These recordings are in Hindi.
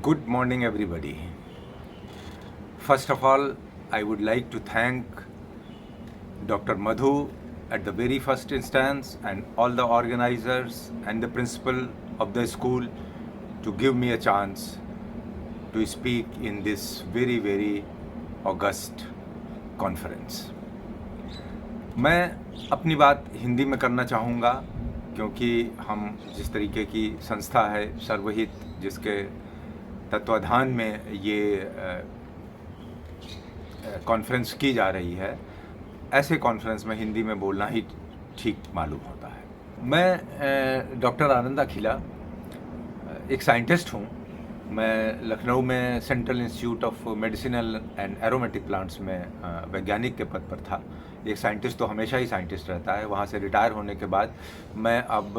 Good morning, everybody. First of all, I would like to thank Dr. Madhu at the very first instance and all the organizers and the principal of the school to give me a chance to speak in this very, very august conference. मैं अपनी बात हिंदी में करना चाहूँगा क्योंकि हम जिस तरीके की संस्था है सर्वहित जिसके तत्वाधान में ये कॉन्फ्रेंस की जा रही है, ऐसे कॉन्फ्रेंस में हिंदी में बोलना ही ठीक मालूम होता है। मैं डॉक्टर आनंद अखिला एक साइंटिस्ट हूँ। मैं लखनऊ में central institute of medicinal and aromatic plants में वैज्ञानिक के पद पर था। एक साइंटिस्ट तो हमेशा ही साइंटिस्ट रहता है। वहाँ से रिटायर होने के बाद मैं अब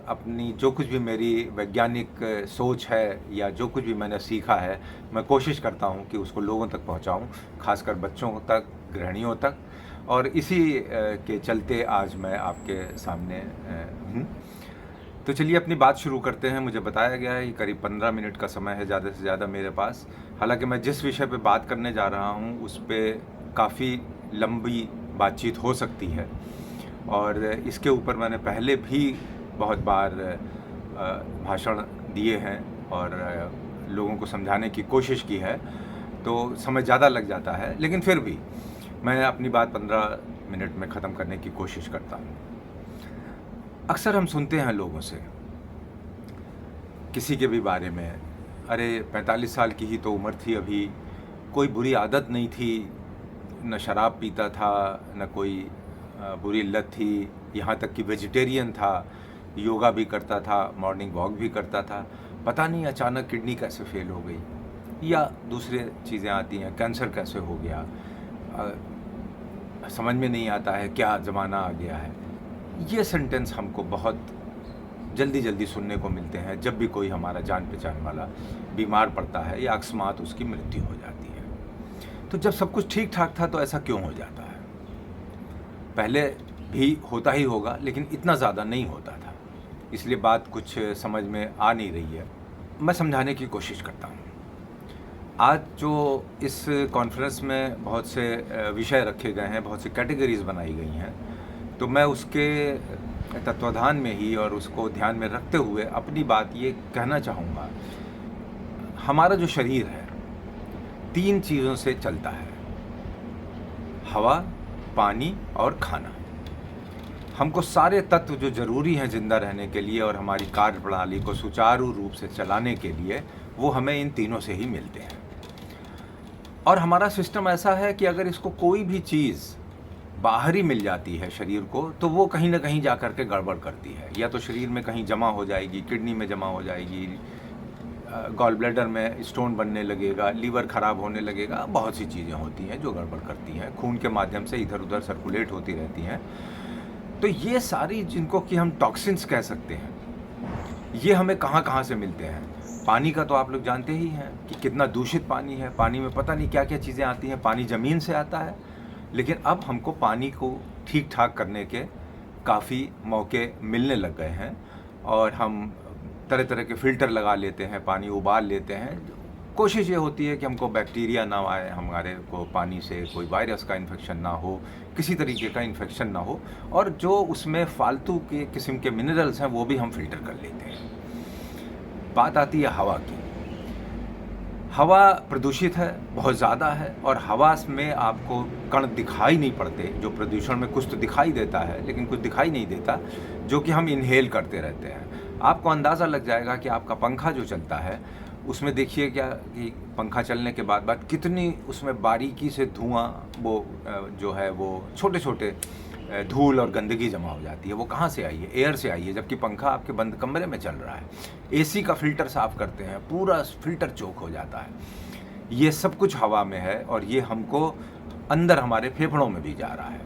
अपनी जो कुछ भी मेरी वैज्ञानिक सोच है या जो कुछ भी मैंने सीखा है, मैं कोशिश करता हूँ कि उसको लोगों तक पहुँचाऊँ, खासकर बच्चों तक, गृहिणियों तक। और इसी के चलते आज मैं आपके सामने हूँ। तो चलिए अपनी बात शुरू करते हैं। मुझे बताया गया है कि करीब 15 मिनट का समय है ज़्यादा से ज़्यादा मेरे पास। हालांकि मैं जिस विषय पे बात करने जा रहा हूँ उस पर काफ़ी लंबी बातचीत हो सकती है और इसके ऊपर मैंने पहले भी बहुत बार भाषण दिए हैं और लोगों को समझाने की कोशिश की है, तो समय ज़्यादा लग जाता है। लेकिन फिर भी मैं अपनी बात 15 मिनट में ख़त्म करने की कोशिश करता हूँ। अक्सर हम सुनते हैं लोगों से किसी के भी बारे में, अरे 45 साल की ही तो उम्र थी अभी, कोई बुरी आदत नहीं थी, न शराब पीता था, न कोई बुरी लत थी, यहाँ तक कि वेजिटेरियन था, योगा भी करता था, मॉर्निंग वॉक भी करता था, पता नहीं अचानक किडनी कैसे फेल हो गई या दूसरे चीज़ें आती हैं, कैंसर कैसे हो गया, समझ में नहीं आता है क्या ज़माना आ गया है। ये सेंटेंस हमको बहुत जल्दी सुनने को मिलते हैं जब भी कोई हमारा जान पहचान वाला बीमार पड़ता है या अकस्मात उसकी मृत्यु हो जाती है। तो जब सब कुछ ठीक ठाक था तो ऐसा क्यों हो जाता है? पहले भी होता ही होगा लेकिन इतना ज़्यादा नहीं होता था, इसलिए बात कुछ समझ में आ नहीं रही है। मैं समझाने की कोशिश करता हूँ। आज जो इस कॉन्फ्रेंस में बहुत से विषय रखे गए हैं, बहुत सी कैटेगरीज बनाई गई हैं, तो मैं उसके तत्वाधान में ही और उसको ध्यान में रखते हुए अपनी बात ये कहना चाहूँगा। हमारा जो शरीर है 3 चीज़ों से चलता है, हवा, पानी और खाना। हमको सारे तत्व जो ज़रूरी हैं ज़िंदा रहने के लिए और हमारी कार्य प्रणाली को सुचारू रूप से चलाने के लिए, वो हमें इन तीनों से ही मिलते हैं। और हमारा सिस्टम ऐसा है कि अगर इसको कोई भी चीज़ बाहरी मिल जाती है शरीर को, तो वो कहीं ना कहीं जा कर के गड़बड़ करती है। या तो शरीर में कहीं जमा हो जाएगी, किडनी में जमा हो जाएगी, गॉल ब्लैडर में स्टोन बनने लगेगा, लीवर ख़राब होने लगेगा, बहुत सी चीज़ें होती हैं जो गड़बड़ करती हैं, खून के माध्यम से इधर उधर सर्कुलेट होती रहती हैं। तो ये सारी जिनको कि हम टॉक्सिन्स कह सकते हैं, ये हमें कहाँ से मिलते हैं? पानी का तो आप लोग जानते ही हैं कि कितना दूषित पानी है। पानी में पता नहीं क्या क्या चीज़ें आती हैं। पानी ज़मीन से आता है, लेकिन अब हमको पानी को ठीक ठाक करने के काफ़ी मौके मिलने लग गए हैं और हम तरह तरह के फ़िल्टर लगा लेते हैं, पानी उबाल लेते हैं। कोशिश ये होती है कि हमको बैक्टीरिया ना आए, हमारे को पानी से कोई वायरस का इन्फेक्शन ना हो, किसी तरीके का इन्फेक्शन ना हो, और जो उसमें फालतू के किस्म के मिनरल्स हैं वो भी हम फ़िल्टर कर लेते हैं। बात आती है हवा की। हवा प्रदूषित है, बहुत ज़्यादा है, और हवा में आपको कण दिखाई नहीं पड़ते। जो प्रदूषण में कुछ तो दिखाई देता है लेकिन कुछ दिखाई नहीं देता, जो कि हम इनहेल करते रहते हैं। आपको अंदाज़ा लग जाएगा कि आपका पंखा जो चलता है उसमें देखिए क्या कि पंखा चलने के बाद कितनी उसमें बारीकी से धुआं, वो जो है वो छोटे छोटे धूल और गंदगी जमा हो जाती है। वो कहाँ से आई है? एयर से आई है, जबकि पंखा आपके बंद कमरे में चल रहा है। एसी का फ़िल्टर साफ़ करते हैं, पूरा फ़िल्टर चोक हो जाता है। ये सब कुछ हवा में है और ये हमको अंदर हमारे फेफड़ों में भी जा रहा है,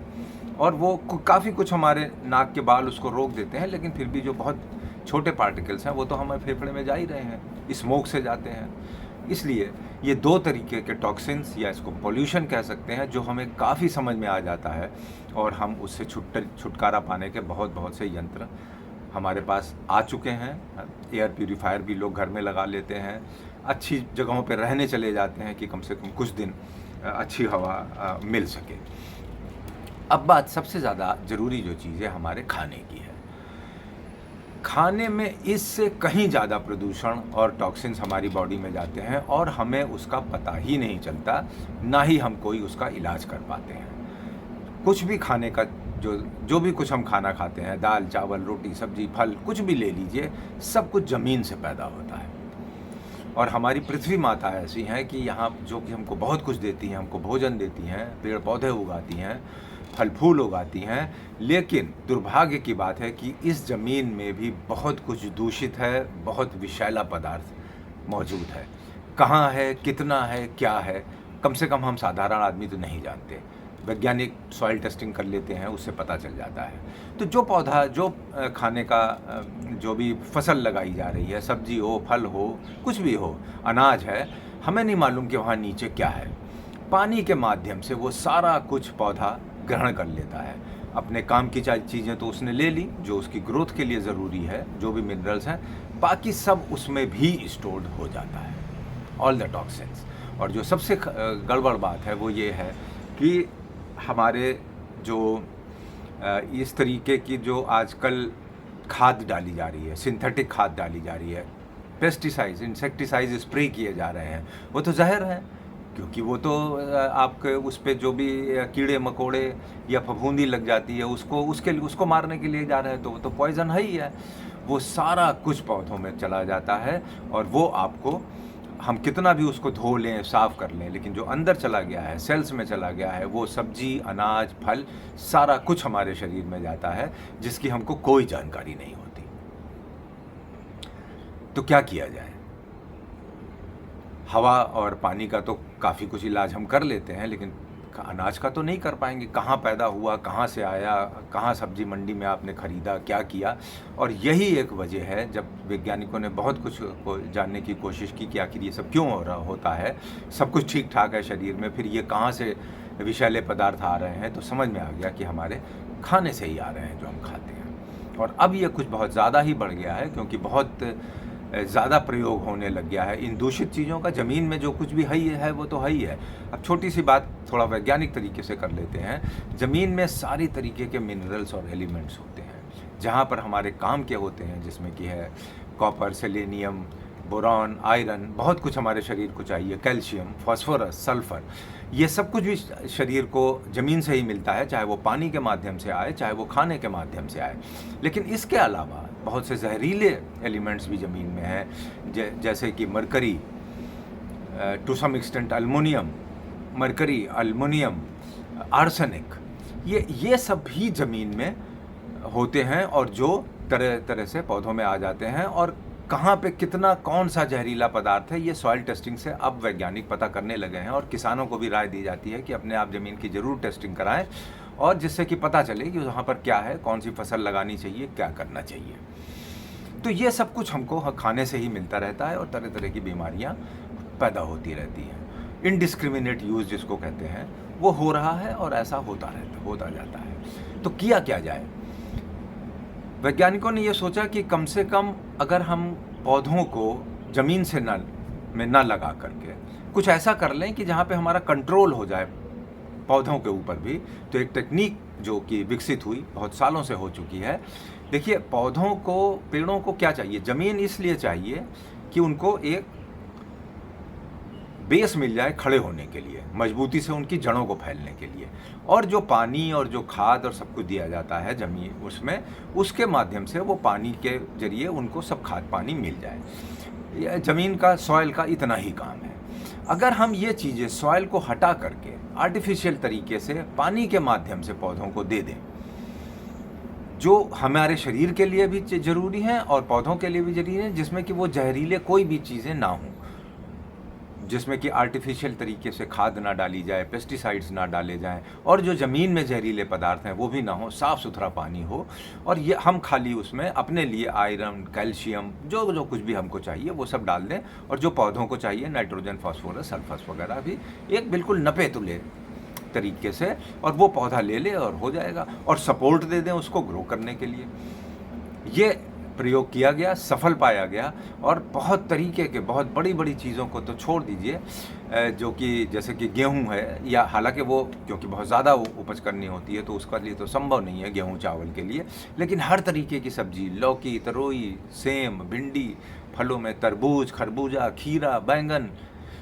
और वो काफ़ी कुछ हमारे नाक के बाल उसको रोक देते हैं, लेकिन फिर भी जो बहुत छोटे पार्टिकल्स हैं वो तो हमारे फेफड़े में जा ही रहे हैं, स्मोक से जाते हैं। इसलिए ये 2 तरीके के टॉक्सिन्स, या इसको पोल्यूशन कह सकते हैं, जो हमें काफ़ी समझ में आ जाता है और हम उससे छुटकारा पाने के बहुत से यंत्र हमारे पास आ चुके हैं। एयर प्यूरीफायर भी लोग घर में लगा लेते हैं, अच्छी जगहों पे रहने चले जाते हैं कि कम से कम कुछ दिन अच्छी हवा मिल सके। अब बात सबसे ज़्यादा ज़रूरी जो चीज़ है हमारे खाने की है। खाने में इससे कहीं ज़्यादा प्रदूषण और टॉक्सिन्स हमारी बॉडी में जाते हैं और हमें उसका पता ही नहीं चलता, ना ही हम कोई उसका इलाज कर पाते हैं। कुछ भी खाने का जो भी कुछ हम खाना खाते हैं, दाल चावल रोटी सब्जी फल कुछ भी ले लीजिए, सब कुछ ज़मीन से पैदा होता है। और हमारी पृथ्वी माता ऐसी हैं कि यहाँ जो कि हमको बहुत कुछ देती हैं, हमको भोजन देती हैं, पेड़ पौधे उगाती हैं, फल फूल उगाती हैं, लेकिन दुर्भाग्य की बात है कि इस ज़मीन में भी बहुत कुछ दूषित है, बहुत विषैला पदार्थ मौजूद है। कहाँ है, कितना है, क्या है, कम से कम हम साधारण आदमी तो नहीं जानते। वैज्ञानिक सॉइल टेस्टिंग कर लेते हैं, उससे पता चल जाता है। तो जो पौधा, जो खाने का जो भी फसल लगाई जा रही है, सब्जी हो, फल हो, कुछ भी हो, अनाज है, हमें नहीं मालूम कि वहाँ नीचे क्या है। पानी के माध्यम से वो सारा कुछ पौधा ग्रहण कर लेता है। अपने काम की चीज़ें तो उसने ले ली, जो उसकी ग्रोथ के लिए ज़रूरी है, जो भी मिनरल्स हैं, बाकी सब उसमें भी स्टोर्ड हो जाता है, ऑल द टॉक्सिन्स। और जो सबसे गड़बड़ बात है वो ये है कि हमारे जो इस तरीके की जो आजकल खाद डाली जा रही है, सिंथेटिक खाद डाली जा रही है, पेस्टिसाइड्स, इंसेक्टिसाइड्स स्प्रे किए जा रहे हैं, वो तो जहर है, क्योंकि वो तो आपके उस पे जो भी कीड़े मकोड़े या फफूंदी लग जाती है उसको मारने के लिए जा रहे हैं, तो वो तो पॉइज़न है ही है। वो सारा कुछ पौधों में चला जाता है और वो आपको, हम कितना भी उसको धो लें, साफ़ कर लें, लेकिन जो अंदर चला गया है, सेल्स में चला गया है, वो सब्जी, अनाज, फल, सारा कुछ हमारे शरीर में जाता है, जिसकी हमको कोई जानकारी नहीं होती। तो क्या किया जाए? हवा और पानी का तो काफ़ी कुछ इलाज हम कर लेते हैं, लेकिन अनाज का तो नहीं कर पाएंगे। कहाँ पैदा हुआ, कहाँ से आया, कहाँ सब्जी मंडी में आपने ख़रीदा, क्या किया। और यही एक वजह है, जब वैज्ञानिकों ने बहुत कुछ को जानने की कोशिश की कि आखिर ये सब क्यों हो रहा होता है, सब कुछ ठीक ठाक है शरीर में, फिर ये कहाँ से विषैले पदार्थ आ रहे हैं, तो समझ में आ गया कि हमारे खाने से ही आ रहे हैं जो हम खाते हैं। और अब ये कुछ बहुत ज़्यादा ही बढ़ गया है, क्योंकि बहुत ज़्यादा प्रयोग होने लग गया है इन दूषित चीज़ों का। ज़मीन में जो कुछ भी है वो तो है ही है। अब छोटी सी बात थोड़ा वैज्ञानिक तरीके से कर लेते हैं। ज़मीन में सारी तरीके के मिनरल्स और एलिमेंट्स होते हैं, जहाँ पर हमारे काम के होते हैं, जिसमें कि है कॉपर, सेलेनियम, बोरॉन, आयरन, बहुत कुछ हमारे शरीर को चाहिए, कैल्शियम, फास्फोरस, सल्फ़र, ये सब कुछ भी शरीर को ज़मीन से ही मिलता है, चाहे वो पानी के माध्यम से आए, चाहे वो खाने के माध्यम से आए। लेकिन इसके अलावा बहुत से जहरीले एलिमेंट्स भी ज़मीन में हैं, जैसे कि mercury, to some extent aluminium, mercury, aluminium, arsenic, ये सब भी ज़मीन में होते हैं और जो तरह तरह से पौधों में आ जाते हैं। और कहाँ पे कितना कौन सा जहरीला पदार्थ है, ये सॉइल टेस्टिंग से अब वैज्ञानिक पता करने लगे हैं। और किसानों को भी राय दी जाती है कि अपने आप ज़मीन की ज़रूर टेस्टिंग कराएं, और जिससे कि पता चले कि वहाँ पर क्या है, कौन सी फसल लगानी चाहिए, क्या करना चाहिए। तो ये सब कुछ हमको खाने से ही मिलता रहता है और तरह तरह की बीमारियाँ पैदा होती रहती हैं। इनडिस्क्रिमिनेट यूज़ जिसको कहते हैं, वो हो रहा है और ऐसा होता जाता है। तो किया क्या जाए? वैज्ञानिकों ने ये सोचा कि कम से कम अगर हम पौधों को ज़मीन से न लगा करके कुछ ऐसा कर लें कि जहाँ पे हमारा कंट्रोल हो जाए पौधों के ऊपर भी। तो एक टेक्निक जो कि विकसित हुई, बहुत सालों से हो चुकी है। देखिए, पौधों को, पेड़ों को क्या चाहिए? ज़मीन इसलिए चाहिए कि उनको एक बेस मिल जाए खड़े होने के लिए, मजबूती से उनकी जड़ों को फैलने के लिए। और जो पानी और जो खाद और सब कुछ दिया जाता है ज़मीन उसमें, उसके माध्यम से वो पानी के जरिए उनको सब खाद पानी मिल जाए। ज़मीन का, सॉइल का इतना ही काम है। अगर हम ये चीज़ें सॉइल को हटा करके आर्टिफिशियल तरीके से पानी के माध्यम से पौधों को दे दें, जो हमारे शरीर के लिए भी ज़रूरी हैं और पौधों के लिए भी ज़रूरी हैं, जिसमें कि वो जहरीले कोई भी चीज़ें ना हों, जिसमें कि आर्टिफिशियल तरीके से खाद ना डाली जाए, पेस्टिसाइड्स ना डाले जाएं, और जो ज़मीन में जहरीले पदार्थ हैं वो भी ना हो, साफ़ सुथरा पानी हो। और ये हम खाली उसमें अपने लिए आयरन, कैल्शियम, जो कुछ भी हमको चाहिए वो सब डाल दें, और जो पौधों को चाहिए नाइट्रोजन, फास्फोरस, सल्फस वगैरह भी एक बिल्कुल नपे तुले तरीके से, और वो पौधा ले ले और हो जाएगा। और सपोर्ट दे दें उसको ग्रो करने के लिए। ये प्रयोग किया गया, सफल पाया गया और बहुत तरीके के बहुत बड़ी-बड़ी चीज़ों को तो छोड़ दीजिए, जो कि जैसे कि गेहूँ है, या हालाँकि वो क्योंकि बहुत ज़्यादा उपज करनी होती है तो उसके लिए तो संभव नहीं है गेहूँ चावल के लिए, लेकिन हर तरीके की सब्ज़ी, लौकी, तरोई, सेम, भिंडी, फलों में तरबूज, खरबूजा, खीरा, बैंगन,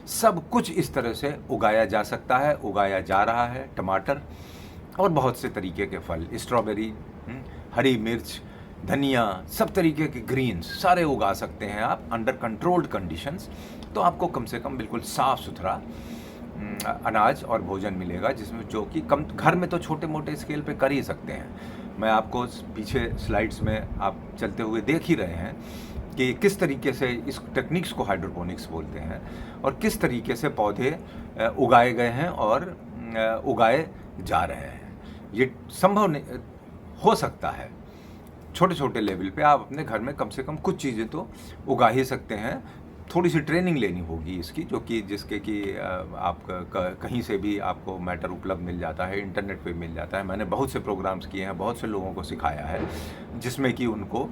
सब कुछ इस तरह से उगाया जा सकता है, उगाया जा रहा है। टमाटर और बहुत से तरीके के फल, स्ट्रॉबेरी, हरी मिर्च, धनिया, सब तरीके के ग्रीन्स सारे उगा सकते हैं आप अंडर कंट्रोल्ड कंडीशंस। तो आपको कम से कम बिल्कुल साफ़ सुथरा अनाज और भोजन मिलेगा, जिसमें जो कि कम घर में तो छोटे मोटे स्केल पे कर ही सकते हैं। मैं आपको पीछे स्लाइड्स में आप चलते हुए देख ही रहे हैं कि किस तरीके से इस टेक्निक्स को हाइड्रोपोनिक्स बोलते हैं और किस तरीके से पौधे उगाए गए हैं और उगाए जा रहे हैं। ये संभव हो सकता है, छोटे छोटे लेवल पे आप अपने घर में कम से कम कुछ चीज़ें तो उगा ही सकते हैं। थोड़ी सी ट्रेनिंग लेनी होगी इसकी, जो कि जिसके कि आप कहीं से भी आपको मैटर उपलब्ध मिल जाता है, इंटरनेट पे मिल जाता है। मैंने बहुत से प्रोग्राम्स किए हैं, बहुत से लोगों को सिखाया है, जिसमें कि उनको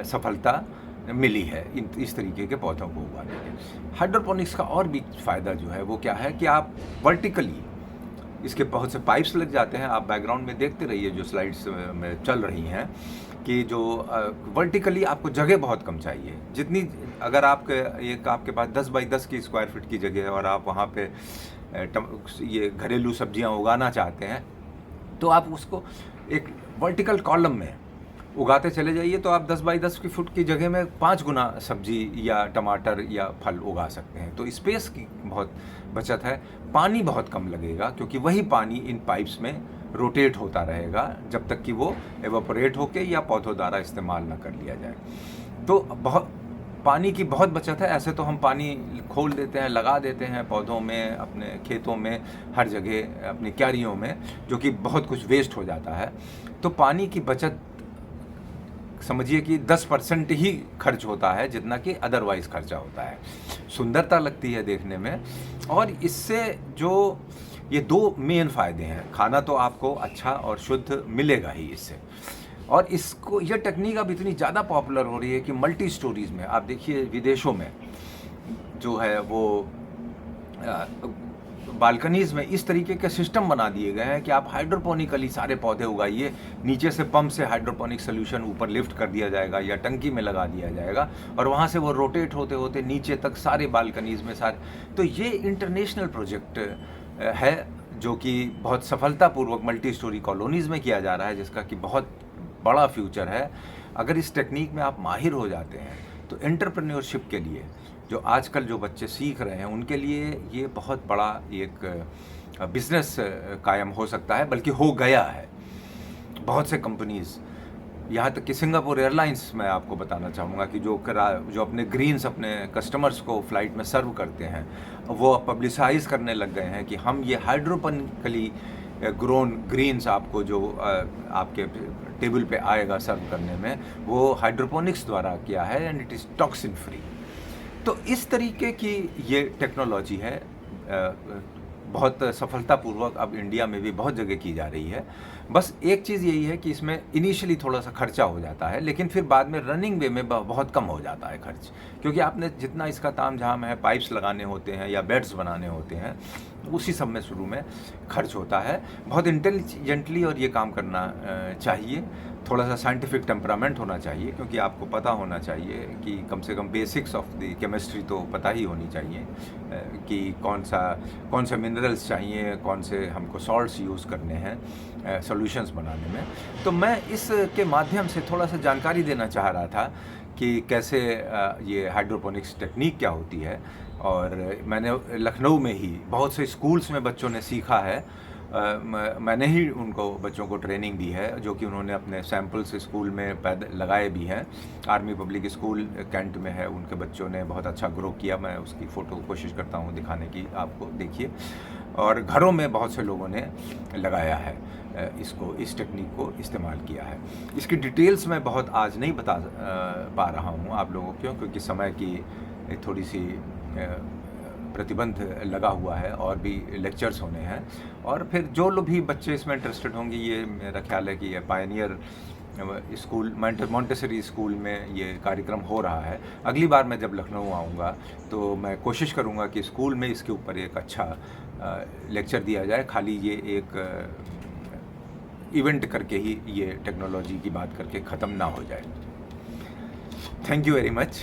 सफलता मिली है इस तरीके के पौधों को उगाने के। हाइड्रोपोनिक्स का और भी फ़ायदा जो है वो क्या है कि आप वर्टिकली इसके बहुत से पाइप्स लग जाते हैं। आप बैकग्राउंड में देखते रहिए जो स्लाइड्स में चल रही हैं कि जो वर्टिकली आपको जगह बहुत कम चाहिए। जितनी अगर आपके पास 10 बाई 10 की स्क्वायर फीट की जगह है और आप वहाँ पे ये घरेलू सब्जियाँ उगाना चाहते हैं, तो आप उसको एक वर्टिकल कॉलम में उगाते चले जाइए, तो आप 10 बाई 10 की फुट की जगह में 5 गुना सब्जी या टमाटर या फल उगा सकते हैं। तो स्पेस की बहुत बचत है, पानी बहुत कम लगेगा, क्योंकि वही पानी इन पाइप्स में रोटेट होता रहेगा जब तक कि वो एवापोरेट होके या पौधों द्वारा इस्तेमाल ना कर लिया जाए। तो बहुत पानी की बहुत बचत है। ऐसे तो हम पानी खोल देते हैं, लगा देते हैं पौधों में, अपने खेतों में, हर जगह अपनी क्यारियों में, जो कि बहुत कुछ वेस्ट हो जाता है। तो पानी की बचत समझिए कि 10% ही खर्च होता है, जितना कि अदरवाइज़ खर्चा होता है। सुंदरता लगती है देखने में, और इससे जो ये 2 मेन फ़ायदे हैं। खाना तो आपको अच्छा और शुद्ध मिलेगा ही इससे, और इसको ये टेक्निक अब इतनी ज़्यादा पॉपुलर हो रही है कि मल्टी स्टोरीज़ में आप देखिए, विदेशों में जो है वो बालकनीज़ में इस तरीके के सिस्टम बना दिए गए हैं कि आप हाइड्रोपोनिकली सारे पौधे उगाइए। नीचे से पंप से हाइड्रोपोनिक सोल्यूशन ऊपर लिफ्ट कर दिया जाएगा या टंकी में लगा दिया जाएगा, और वहाँ से वो रोटेट होते होते नीचे तक सारे बालकनीज़ में सारे। तो ये इंटरनेशनल प्रोजेक्ट है जो कि बहुत सफलतापूर्वक मल्टी स्टोरी कॉलोनीज़ में किया जा रहा है, जिसका कि बहुत बड़ा फ्यूचर है। अगर इस टेक्निक में आप माहिर हो जाते हैं तो एंटरप्रेन्योरशिप के लिए, जो आजकल जो बच्चे सीख रहे हैं, उनके लिए ये बहुत बड़ा एक बिज़नेस कायम हो सकता है, बल्कि हो गया है। बहुत से कंपनीज़, यहाँ तक कि सिंगापुर एयरलाइंस मैं आपको बताना चाहूँगा कि जो अपने ग्रीन्स अपने कस्टमर्स को फ़्लाइट में सर्व करते हैं, वो पब्लिसाइज़ करने लग गए हैं कि हम ये हाइड्रोपोनिकली ग्रोन ग्रीन्स आपको जो आपके टेबल पे आएगा सर्व करने में, वो हाइड्रोपोनिक्स द्वारा किया है, and it is toxin free. तो इस तरीके की ये टेक्नोलॉजी है, बहुत सफलतापूर्वक अब इंडिया में भी बहुत जगह की जा रही है। बस एक चीज़ यही है कि इसमें इनिशियली थोड़ा सा खर्चा हो जाता है, लेकिन फिर बाद में रनिंग वे में बहुत कम हो जाता है खर्च, क्योंकि आपने जितना इसका ताम झाम है, पाइप्स लगाने होते हैं या बेड्स बनाने होते हैं, उसी सब में शुरू में खर्च होता है। बहुत इंटेलिजेंटली और ये काम करना चाहिए। थोड़ा सा साइंटिफिक टेम्परामेंट होना चाहिए, क्योंकि आपको पता होना चाहिए कि कम से कम बेसिक्स ऑफ द केमिस्ट्री तो पता ही होनी चाहिए कि कौन से मिनरल्स चाहिए, कौन से हमको सॉल्ट्स यूज़ करने हैं सॉल्यूशंस बनाने में। तो मैं इसके माध्यम से थोड़ा सा जानकारी देना चाह रहा था कि कैसे ये हाइड्रोपोनिक्स टेक्निक क्या होती है, और मैंने लखनऊ में ही बहुत से स्कूल्स में बच्चों ने सीखा है। मैंने ही उनको बच्चों को ट्रेनिंग दी है, जो कि उन्होंने अपने सैम्पल्स स्कूल में लगाए भी हैं। आर्मी पब्लिक स्कूल कैंट में है, उनके बच्चों ने बहुत अच्छा ग्रो किया। मैं उसकी फ़ोटो कोशिश करता हूँ दिखाने की, आपको देखिए। और घरों में बहुत से लोगों ने लगाया है इस टेक्निक को इस्तेमाल किया है। इसकी डिटेल्स मैं बहुत आज नहीं बता पा रहा हूँ आप लोगों को, क्योंकि समय की थोड़ी सी प्रतिबंध लगा हुआ है, और भी लेक्चर्स होने हैं। और फिर जो लोग भी बच्चे इसमें इंटरेस्टेड होंगे, ये मेरा ख्याल है कि ये पायनियर स्कूल मॉन्टेसरी स्कूल में ये कार्यक्रम हो रहा है। अगली बार मैं जब लखनऊ आऊँगा तो मैं कोशिश करूँगा कि स्कूल में इसके ऊपर एक अच्छा लेक्चर दिया जाए, खाली ये एक इवेंट करके ही ये टेक्नोलॉजी की बात करके ख़त्म ना हो जाए। Thank you very much.